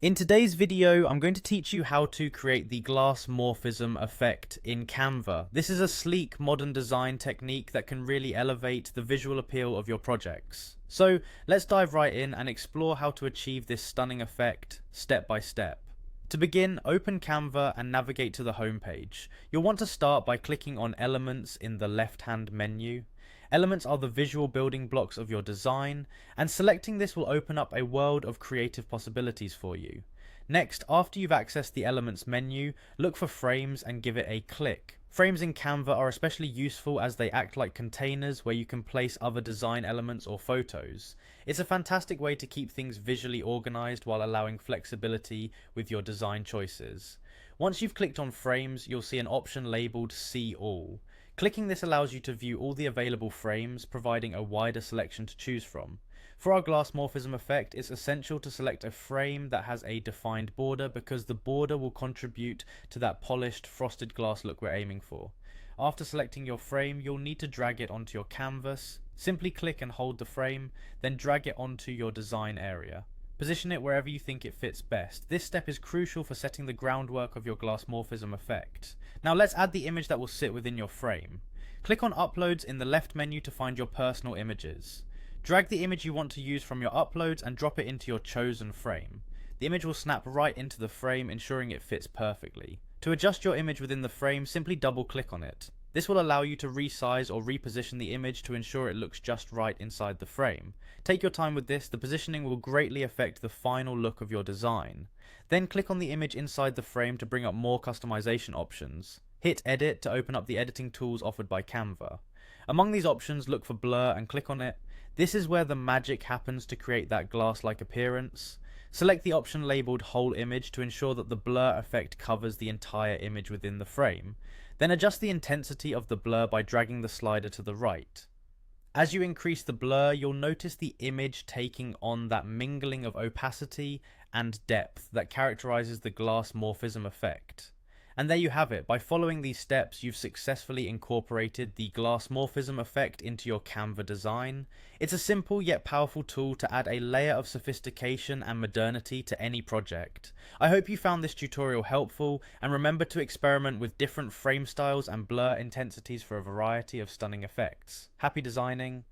In today's video, I'm going to teach you how to create the Glassmorphism effect in Canva. This is a sleek, modern design technique that can really elevate the visual appeal of your projects. So let's dive right in and explore how to achieve this stunning effect step by step. To begin, open Canva and navigate to the home page. You'll want to start by clicking on Elements in the left-hand menu. Elements are the visual building blocks of your design, and selecting this will open up a world of creative possibilities for you. Next, after you've accessed the Elements menu, look for Frames and give it a click. Frames in Canva are especially useful as they act like containers where you can place other design elements or photos. It's a fantastic way to keep things visually organized while allowing flexibility with your design choices. Once you've clicked on Frames, you'll see an option labeled See All. Clicking this allows you to view all the available frames, providing a wider selection to choose from. For our Glassmorphism effect, it's essential to select a frame that has a defined border because the border will contribute to that polished, frosted glass look we're aiming for. After selecting your frame, you'll need to drag it onto your canvas. Simply click and hold the frame, then drag it onto your design area. Position it wherever you think it fits best. This step is crucial for setting the groundwork of your Glassmorphism effect. Now let's add the image that will sit within your frame. Click on Uploads in the left menu to find your personal images. Drag the image you want to use from your uploads and drop it into your chosen frame. The image will snap right into the frame, ensuring it fits perfectly. To adjust your image within the frame, simply double click on it. This will allow you to resize or reposition the image to ensure it looks just right inside the frame. Take your time with this, the positioning will greatly affect the final look of your design. Then click on the image inside the frame to bring up more customization options. Hit Edit to open up the editing tools offered by Canva. Among these options, look for Blur and click on it. This is where the magic happens to create that glass-like appearance. Select the option labeled Whole Image to ensure that the blur effect covers the entire image within the frame. Then adjust the intensity of the blur by dragging the slider to the right. As you increase the blur, you'll notice the image taking on that mingling of opacity and depth that characterizes the Glassmorphism effect. And there you have it. By following these steps, you've successfully incorporated the Glassmorphism effect into your Canva design. It's a simple yet powerful tool to add a layer of sophistication and modernity to any project. I hope you found this tutorial helpful, and remember to experiment with different frame styles and blur intensities for a variety of stunning effects. Happy designing!